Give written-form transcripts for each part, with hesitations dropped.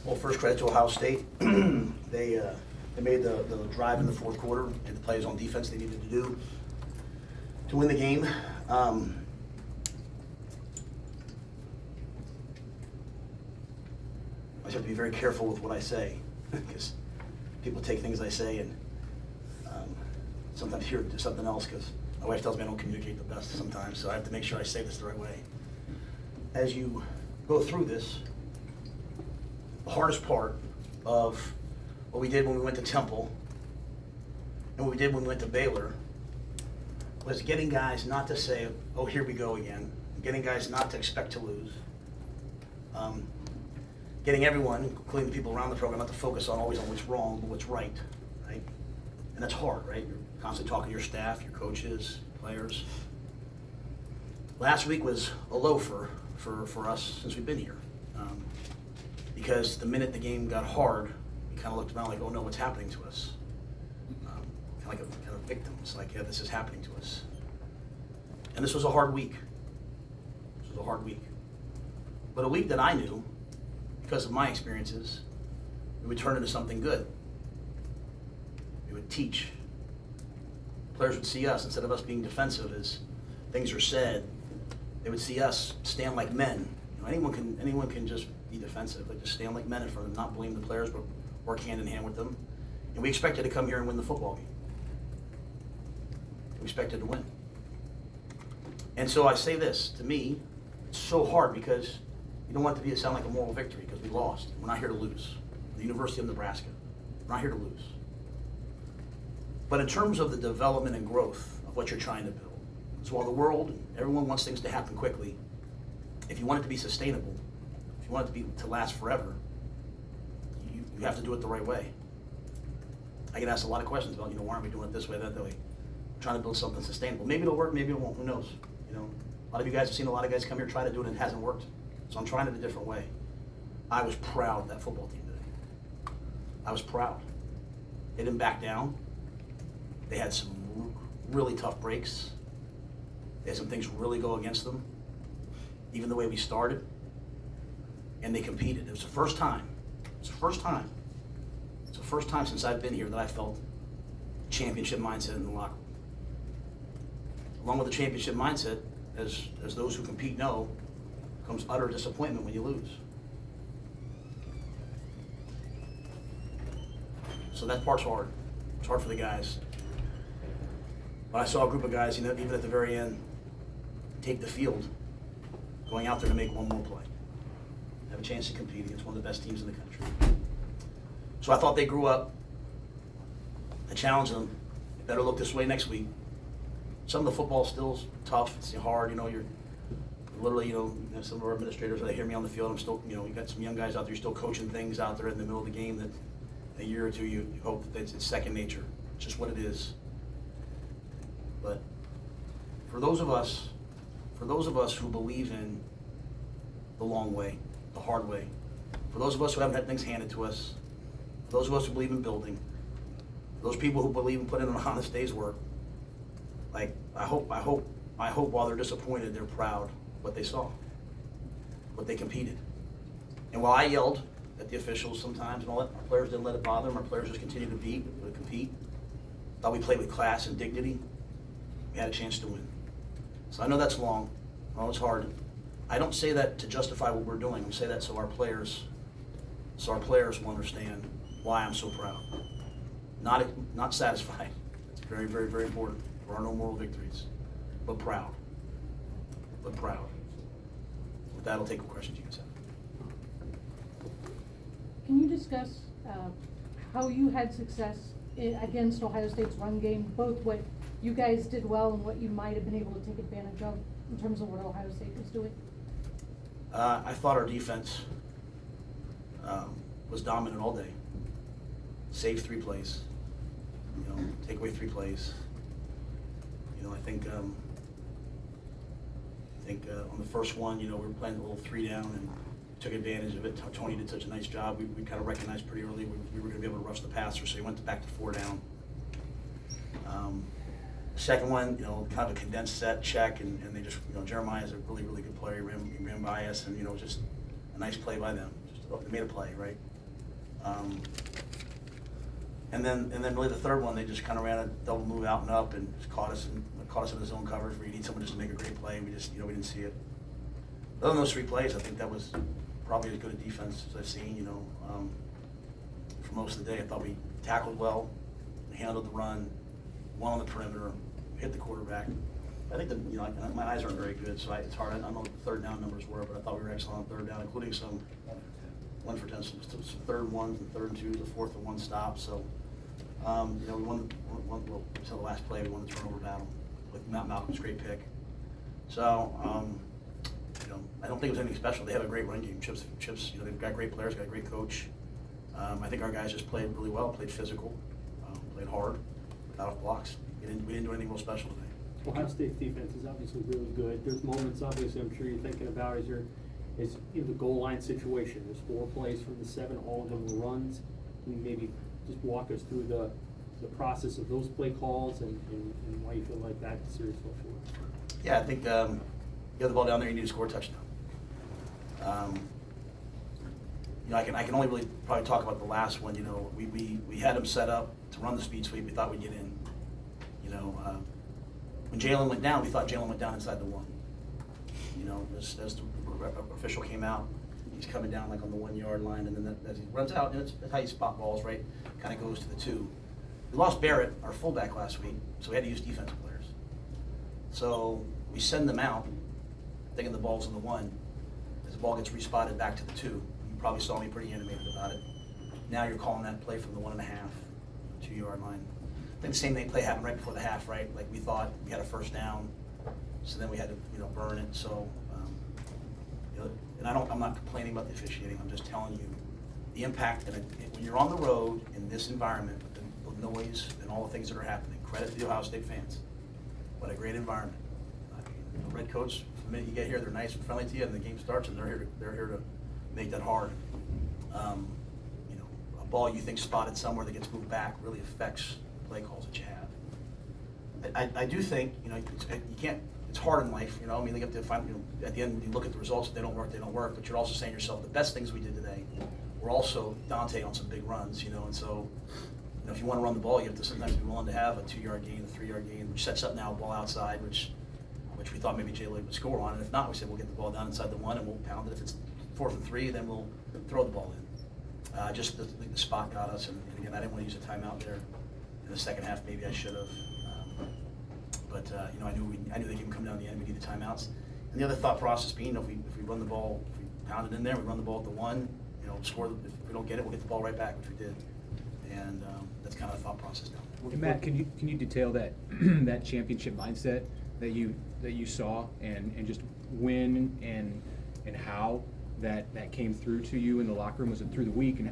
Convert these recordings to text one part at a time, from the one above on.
Well, first credit to Ohio State. They made the drive in the fourth quarter and the plays on defense they needed to do to win the game. I just have to be very careful with what I say because people take things I say and sometimes hear something else because my wife tells me I don't communicate the best sometimes, so I have to make sure I say this the right way. As you go through this, the hardest part of what we did when we went to Temple and what we did when we went to Baylor was getting guys not to say, oh, here we go again, getting guys not to expect to lose, getting everyone, including the people around the program, not to focus on always on what's wrong, but what's right, right? And that's hard, right? You're constantly talking to your staff, your coaches, players. Last week was a low for us since we've been here. Because the minute the game got hard, we kind of looked around like, oh no, what's happening to us? Kind of victims, like, yeah, this is happening to us. And this was a hard week. This was a hard week. But a week that I knew, because of my experiences, it would turn into something good. It would teach. Players would see us, instead of us being defensive as things are said, they would see us stand like men. You know, anyone can just be defensive, like just stand like men in front of them, not blame the players, but work hand in hand with them. And we expected to come here and win the football game. We expected to win. And so I say this, to me, it's so hard because you don't want it to sound like a moral victory because we lost. We're not here to lose. The University of Nebraska, we're not here to lose. But in terms of the development and growth of what you're trying to build, so while the world, everyone wants things to happen quickly, if you want it to be sustainable, if you want it to last forever, you have to do it the right way. I get asked a lot of questions about, why aren't we doing it this way, that way? We're trying to build something sustainable. Maybe it'll work, maybe it won't, who knows? A lot of you guys have seen a lot of guys come here try to do it and it hasn't worked. So I'm trying it a different way. I was proud of that football team today. I was proud. They didn't back down. They had some really tough breaks. They had some things really go against them, even the way we started. And they competed. It was the first time. It's the first time. It's the first time since I've been here that I felt championship mindset in the locker room. Along with the championship mindset, as those who compete know, comes utter disappointment when you lose. So that part's hard. It's hard for the guys. But I saw a group of guys, even at the very end, take the field, going out there to make one more play, have a chance to compete against one of the best teams in the country. So I thought they grew up. I challenged them. It better look this way next week. Some of the football's still tough. It's hard. You're literally, some of our administrators, they hear me on the field. I'm still, you got some young guys out there. You're still coaching things out there in the middle of the game that a year or two you hope that it's second nature. It's just what it is. But for those of us who believe in the long way, the hard way, for those of us who haven't had things handed to us, for those of us who believe in building, for those people who believe in putting in an honest day's work, like I hope while they're disappointed, they're proud what they saw, what they competed. And while I yelled at the officials sometimes and all that, our players didn't let it bother them. Our players just continued to compete. Thought we played with class and dignity. We had a chance to win. So I know that's long. I know it's hard. I don't say that to justify what we're doing. I say that so our players will understand why I'm so proud. Not satisfied. It's very, very, very important. There are no moral victories, but proud. But proud. With that, I'll take what questions you guys have. Can you discuss how you had success against Ohio State's run game, both what you guys did well and what you might have been able to take advantage of in terms of what Ohio State was doing? I thought our defense was dominant all day. Save 3 plays, take away 3 plays. I think on the first one, we were playing a little 3 down and took advantage of it. Tony did such a nice job. We kind of recognized pretty early we were going to be able to rush the passer, so he went back to 4 down. Second one, kind of a condensed set check, and they just, Jeremiah's a really, really good player. He ran by us, and just a nice play by them. They made a play, right? And then really the third one, they just kind of ran a double move out and up and just caught us in the zone coverage where you need someone just to make a great play. We just, we didn't see it. Other than those 3 plays, I think that was probably as good a defense as I've seen, for most of the day. I thought we tackled well, handled the run, won on the perimeter, hit the quarterback. I think that, my eyes aren't very good, so it's hard. I don't know what the third down numbers were, but I thought we were excellent on third down, including some 1 for 10, some third and ones and third and twos, a 4th and 1 stop. So, we won until the last play, we won the turnover battle with Matt Malcolm's great pick. So, I don't think it was anything special. They have a great run game. Chips, they've got great players, got a great coach. I think our guys just played really well, played physical, played hard, got off blocks. We didn't do anything real special today. Ohio State's defense is obviously really good. There's moments, obviously, I'm sure you're thinking about is the goal line situation. There's 4 plays from the 7, all of them were runs. Can you maybe just walk us through the process of those play calls and why you feel like that's a serious football? Yeah, I think you have the ball down there, you need to score a touchdown. I can only really probably talk about the last one. We had them set up to run the speed sweep. We thought we'd get in. When Jalen went down, we thought Jalen went down inside the 1. As the official came out, he's coming down like on the 1-yard line, and then as he runs out, and that's how you spot balls, right? Kind of goes to the 2. We lost Barrett, our fullback, last week, so we had to use defensive players. So we send them out, thinking the ball's in the 1. As the ball gets respotted back to the 2, you probably saw me pretty animated about it. Now you're calling that play from the 1.5, 2-yard line. I think the same play happened right before the half, right? Like we thought we had a first down, so then we had to, burn it. So, and I'm not complaining about the officiating. I'm just telling you the impact. And when you're on the road in this environment, with the noise and all the things that are happening, credit to the Ohio State fans. What a great environment. The red coats, the minute you get here, they're nice and friendly to you, and the game starts, and they're here to make that hard. A ball you think spotted somewhere that gets moved back really affects play calls that you have. I do think, you can't, it's hard in life, they have to find, at the end, when you look at the results, if they don't work, but you're also saying to yourself, the best things we did today were also Dante on some big runs, and so, if you want to run the ball, you have to sometimes be willing to have a 2-yard gain, a 3-yard gain, which sets up now a ball outside, which we thought maybe Jay would score on, and if not, we said we'll get the ball down inside the 1 and we'll pound it. If it's 4th and 3, then we'll throw the ball in. Just the spot got us, and again, I didn't want to use a timeout there. In the second half, maybe I should have, but I knew they didn't come down the end. We need the timeouts, and the other thought process being, if we run the ball, if we pound it in there, we run the ball at the 1, score. If we don't get it, we'll get the ball right back, which we did, and that's kind of the thought process now. And Matt, can you detail that that championship mindset that you saw and just when and how that came through to you in the locker room? Was it through the week and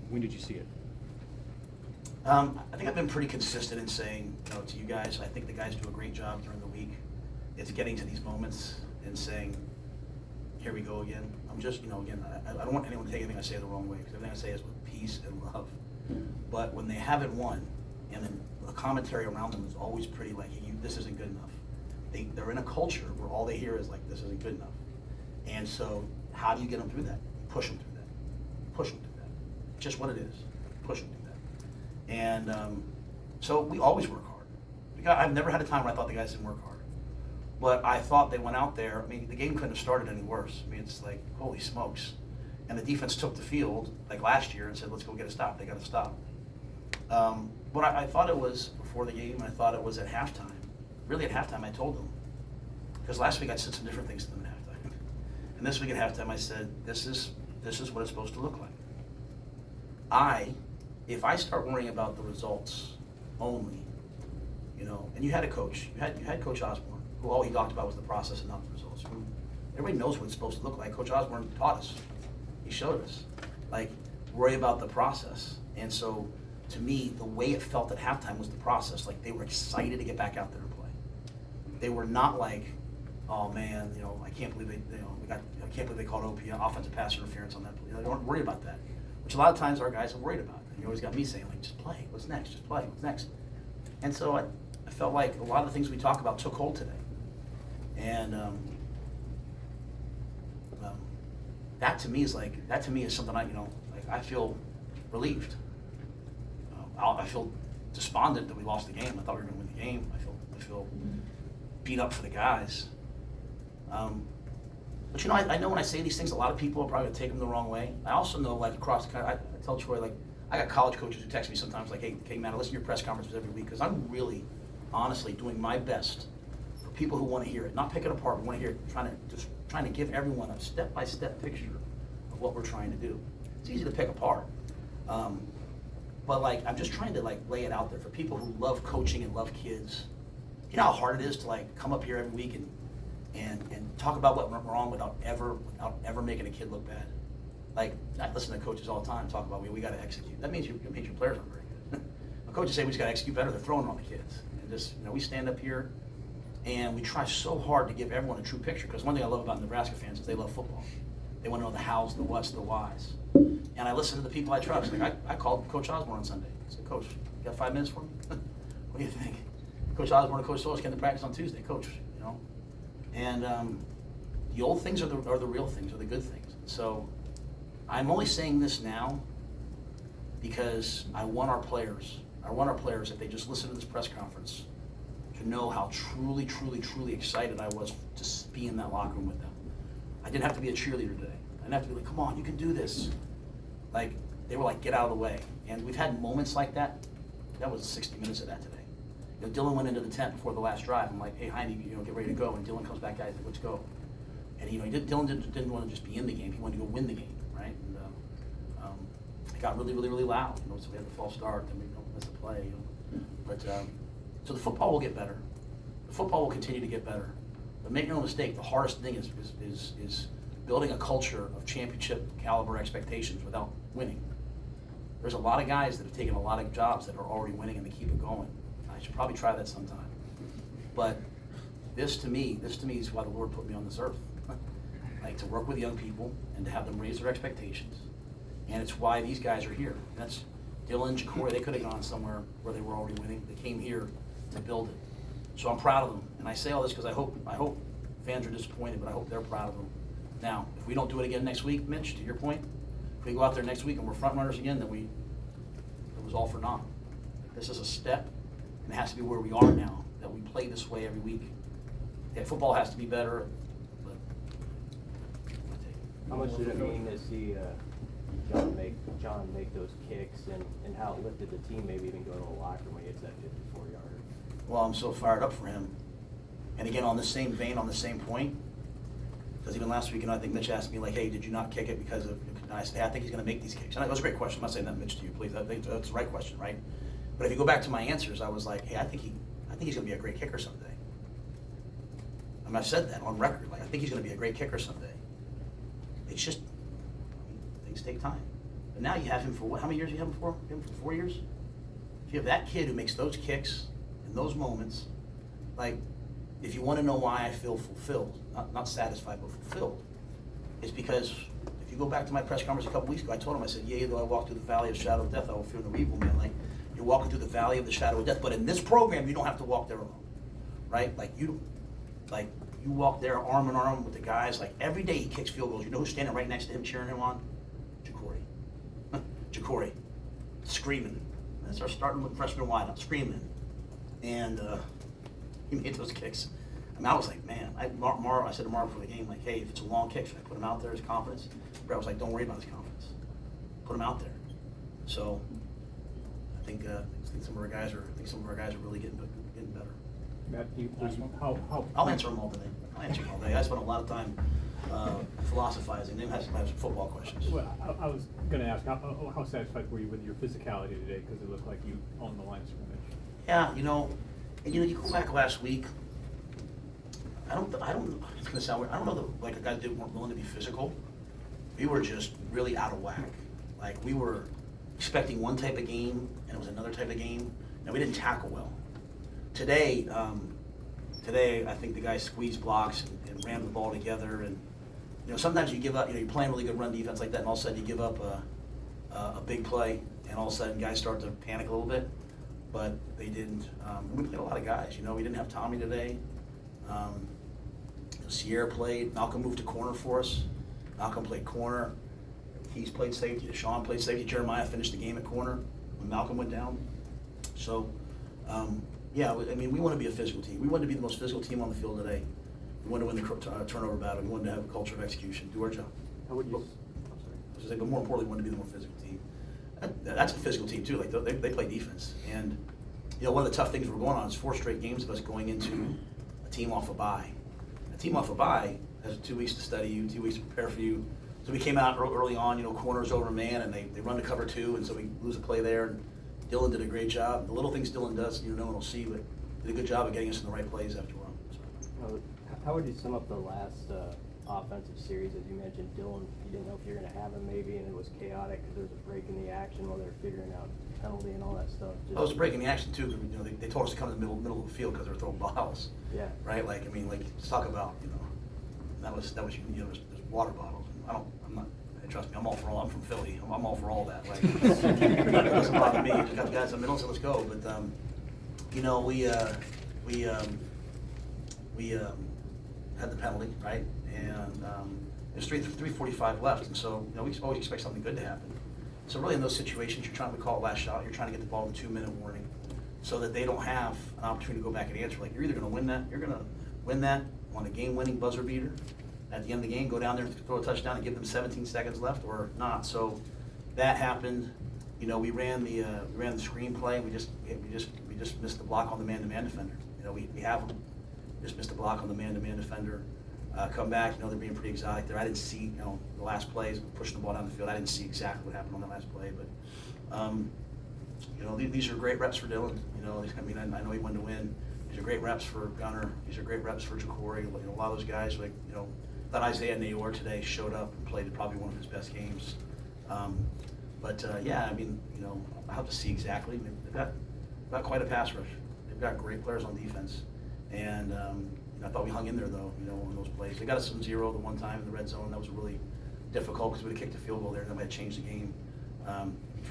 when did you see it? I think I've been pretty consistent in saying, to you guys, I think the guys do a great job during the week. It's getting to these moments and saying, here we go again. I'm just, again, I don't want anyone to take anything I say the wrong way, because everything I say is with peace and love. But when they haven't won, and then the commentary around them is always pretty like, hey, this isn't good enough. They're in a culture where all they hear is like, this isn't good enough. And so how do you get them through that? Push them through that. Push them through that. Just what it is. Push them through that. And so we always work hard. I've never had a time where I thought the guys didn't work hard. But I thought they went out there, the game couldn't have started any worse. It's like, holy smokes. And the defense took the field, like last year, and said, let's go get a stop. They got to stop. But I thought it was before the game, I thought it was at halftime. Really at halftime, I told them. Because last week I said some different things to them at halftime. And this week at halftime, I said, this is what it's supposed to look like. If I start worrying about the results only, and you had a coach, you had Coach Osborne, who all he talked about was the process and not the results. Everybody knows what it's supposed to look like. Coach Osborne taught us. He showed us. Worry about the process. And so, to me, the way it felt at halftime was the process. Like, they were excited to get back out there and play. They were not like, oh man, I can't believe I can't believe they called OP offensive pass interference on that play. They weren't worried about that, which a lot of times our guys are worried about. You always got me saying, just play. What's next? Just play. What's next? And so I felt like a lot of the things we talk about took hold today. And that to me is something I feel relieved. I feel despondent that we lost the game. I thought we were going to win the game. I feel beat up for the guys. But you know, I know when I say these things, a lot of people are probably going to take them the wrong way. I also know, like, across the country, I tell Troy, like, I got college coaches who text me sometimes, like, hey, Matt, I listen to your press conferences every week, because I'm really, honestly, doing my best for people who want to hear it, not pick it apart, but want to hear it, trying to give everyone a step-by-step picture of what we're trying to do. It's easy to pick apart. But, like, I'm just trying to, like, lay it out there for people who love coaching and love kids. You know how hard it is to, like, come up here every week and talk about what went wrong without ever making a kid look bad. Like, I listen to coaches all the time talk about we got to execute. That means your players aren't very good. When coaches say we just got to execute better, they're throwing it on the kids. And just, you know, we stand up here and we try so hard to give everyone a true picture, because one thing I love about Nebraska fans is they love football. They want to know the hows, the whats, the whys. And I listen to the people I trust. Like, I called Coach Osborne on Sunday. I said, Coach, you got 5 minutes for me? What do you think? Coach Osborne and Coach Solis came to practice on Tuesday. Coach, you know. And the old things are the real things, are the good things. So I'm only saying this now because I want our players, if they just listen to this press conference, to know how truly, truly, truly excited I was to be in that locker room with them. I didn't have to be a cheerleader today. I didn't have to be like, come on, you can do this. Like, they were like, get out of the way. And we've had moments like that. That was 60 minutes of that today. You know, Dylan went into the tent before the last drive. I'm like, hey, Heine, you know, get ready to go. And Dylan comes back, guys, let's go. And, you know, Dylan didn't want to just be in the game. He wanted to go win the game, right? And it got really, really, really loud. You know, so we had the false start, then we missed the play. You know? But so the football will get better. The football will continue to get better. But make no mistake, the hardest thing is building a culture of championship caliber expectations without winning. There's a lot of guys that have taken a lot of jobs that are already winning and they keep it going. I should probably try that sometime. But this to me is why the Lord put me on this earth. Like, to work with young people and to have them raise their expectations. And it's why these guys are here. That's Dylan, Ja'Cory, they could have gone somewhere where they were already winning. They came here to build it. So I'm proud of them. And I say all this because I hope fans are disappointed, but I hope they're proud of them. Now, if we don't do it again next week, Mitch, to your point, if we go out there next week and we're front runners again, then it was all for naught. This is a step, and it has to be where we are now, that we play this way every week. Yeah, football has to be better, but how much did it mean to see John make those kicks, and how it lifted the team, maybe even going to the locker room when he hits that 54-yarder? Well, I'm so fired up for him. And again, on the same vein, on the same point, because even last week, I think Mitch asked me, like, hey, did you not kick it because of, and I said, hey, I think he's going to make these kicks. And that was a great question. I'm not saying that, Mitch, to you, please. That's the right question, right? But if you go back to my answers, I was like, hey, I think he's going to be a great kicker someday. I mean, I've said that on record. Like, I think he's going to be a great kicker someday. It's just, things take time. But now you have him for what? How many years do you have him for? You have him for 4 years? If you have that kid who makes those kicks in those moments, like, if you want to know why I feel fulfilled, not satisfied, but fulfilled, it's because if you go back to my press conference a couple weeks ago, I told him, I said, yea, though I walk through the valley of shadow of death, I will fear no evil, man. Like, you're walking through the valley of the shadow of death, but in this program, you don't have to walk there alone, right? You walk there arm in arm with the guys. Like, every day he kicks field goals. You know who's standing right next to him, cheering him on? Ja'Cory. Ja'Cory, screaming. That's our starting freshman wideout, screaming. And he made those kicks. I mean, I was like, man, I said to Marv before the game, like, hey, if it's a long kick, should I put him out there, his confidence? Brett was like, don't worry about his confidence. Put him out there. So I think some of our guys are really getting better. Matt, I'll answer them all day. I spent a lot of time philosophizing. They have some football questions. Well, I was going to ask, how satisfied were you with your physicality today? Because it looked like you owned the line of scrimmage. Yeah, you go back last week. I don't. It's gonna sound weird. I don't know that like the guys weren't willing to be physical. We were just really out of whack. Like, we were expecting one type of game, and it was another type of game. And we didn't tackle well. Today, I think the guys squeezed blocks and ran the ball together. And sometimes you give up. You're playing really good run defense like that, and all of a sudden you give up a big play, and all of a sudden guys start to panic a little bit. But they didn't. We played a lot of guys. We didn't have Tommy today. Sierra played. Malcolm moved to corner for us. Malcolm played corner. Keys played safety, Deshaun played safety, Jeremiah finished the game at corner when Malcolm went down. So, yeah, I mean, we want to be a physical team. We want to be the most physical team on the field today. We want to win the turnover battle. We want to have a culture of execution, do our job. How would you, But- I'm sorry. But more importantly, we want to be the more physical team. That's a physical team too. Like they play defense, and one of the tough things we're going on is 4 straight games of us going into a team off a bye. A team off a bye has 2 weeks to study you, 2 weeks to prepare for you. So we came out early on, corners over man, and they run to cover 2, and so we lose a play there. And Dylan did a great job. The little things Dylan does, no one will see, but did a good job of getting us in the right plays after a run. So. How would you sum up the last offensive series? As you mentioned, Dylan, you didn't know if you were going to have him maybe, and it was chaotic because there was a break in the action while they were figuring out penalty and all that stuff. I was breaking the action too, because they told us to come in the middle of the field because they were throwing balls. Yeah. Right? Let's talk about, that was there's water bottles. Trust me, I'm all for all. I'm from Philly. I'm all for all that. It doesn't bother me. Just got the guys in the middle, so let's go. But we had the penalty, right? And there's 3:45 left, and so we always expect something good to happen. So really, in those situations, you're trying to call a last shot. You're trying to get the ball in 2-minute warning, so that they don't have an opportunity to go back and answer. Like, you're either going to win that, you're going to win that on a game-winning buzzer beater at the end of the game, go down there and throw a touchdown and give them 17 seconds left, or not. So that happened. We ran the screenplay. We just missed the block on the man-to-man defender. We have them. Just missed the block on the man-to-man defender. Come back, they're being pretty exotic there. I didn't see, the last plays, pushing the ball down the field. I didn't see exactly what happened on that last play, but these are great reps for Dylan. I know he wanted to win. These are great reps for Gunner. These are great reps for Ja'Cory. A lot of those guys, thought Isaiah Nayor today showed up and played probably one of his best games. Yeah, I have to see exactly. They've got quite a pass rush. They've got great players on defense, and I thought we hung in there though. On those plays, they got us some 0 the one time in the red zone. That was really difficult because we had kicked a field goal there, and then we had to change the game.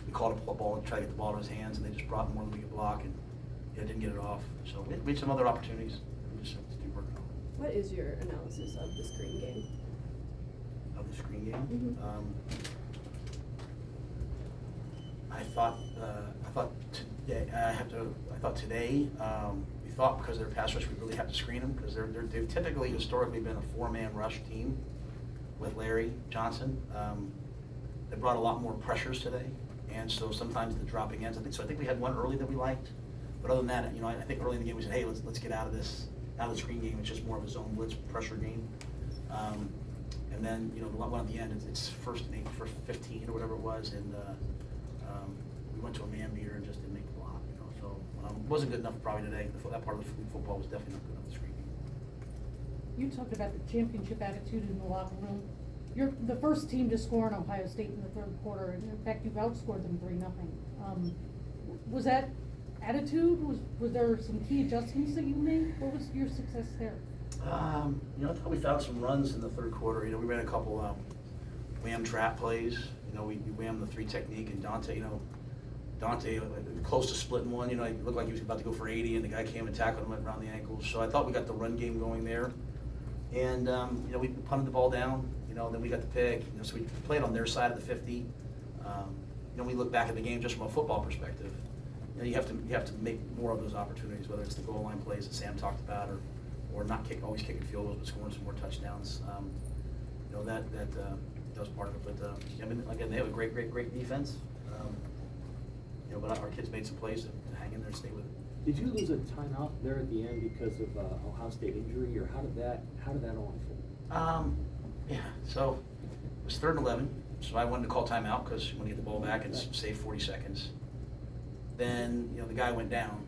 We called a ball and tried to get the ball in his hands, and they just brought more than we could block, and didn't get it off. So we had some other opportunities. We just have to keep working on. What is your analysis of the screen game? Of the screen game. Mhm. I thought today we thought because they're pass rush we really have to screen them because they've typically historically been a 4-man rush team with Larry Johnson. They brought a lot more pressures today, and so sometimes the dropping ends. I think we had one early that we liked, but other than that, I think early in the game we said, hey, let's get out of the screen game. It's just more of a zone blitz pressure game. And then, the one at the end, it's first 15 or whatever it was, and we went to a man beater and just didn't make the block, So it wasn't good enough probably today. That part of the football was definitely not good enough to screen game. You talked about the championship attitude in the locker room. You're the first team to score in Ohio State in the third quarter, and in fact, you've outscored them 3-0. Was that attitude? Was there some key adjustments that you made? What was your success there? I thought we found some runs in the third quarter. We ran a couple wham trap plays. We whammed the 3 technique, and Dante close to splitting one. He looked like he was about to go for 80, and the guy came and tackled him around the ankles. So I thought we got the run game going there, and we punted the ball down. Then we got the pick. So we played on their side of the 50. We look back at the game just from a football perspective. You have to make more of those opportunities, whether it's the goal line plays that Sam talked about, or not always kicking field goals, but scoring some more touchdowns. That was part of it. But again, they have a great defense. But our kids made some plays to hang in there and stay with it. Did you lose a timeout there at the end because of Ohio State injury, or how did that all unfold? Yeah. So it was 3rd and 11. So I wanted to call timeout because you want to get the ball back and save 40 seconds. Then the guy went down.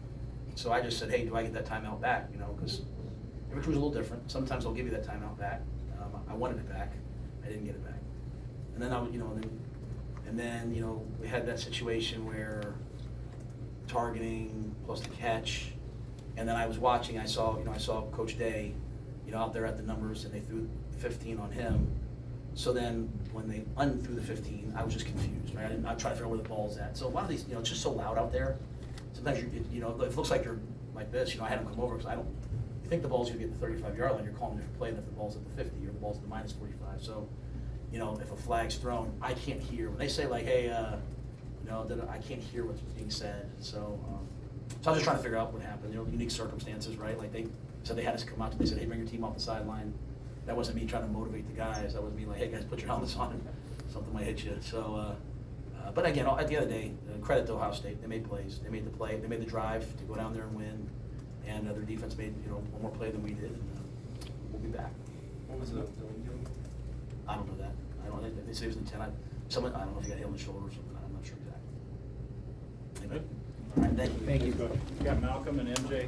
So I just said, hey, do I get that timeout back? Because every crew's a little different. Sometimes they'll give you that timeout back. I wanted it back. I didn't get it back. And then we had that situation where targeting plus the catch, and then I was watching. I saw Coach Day, out there at the numbers, and they threw 15 on him. So then when they unthrew the 15, I was just confused, right? I'm trying to figure out where the ball's at. So a lot of these, it's just so loud out there. Sometimes if it looks like you're like this, I had him come over because you think the ball's gonna be at the 35-yard line, you're calling a different play than if the ball's at the 50 or the ball's at the -45. So, you know, if a flag's thrown, I can't hear. When they say like, hey, you know, then I can't hear what's being said. So I was just trying to figure out what happened. You know, unique circumstances, right? Like they said they had us come out. They said, hey, bring your team off the sideline. That wasn't me trying to motivate the guys. That was me like, hey guys, put your helmets on. Something might hit you. So, but again, at the end of the day, credit to Ohio State. They made plays. They made the play. They made the drive to go down there and win. And their defense made, you know, one more play than we did. And we'll be back. What was the Dylan doing? I don't know that. I don't. They say it was in 10. I don't know if he got hit on the shoulder or something. I'm not sure exactly. Anyway. All right. Thank you. Thank you. Coach. We got Malcolm and MJ here.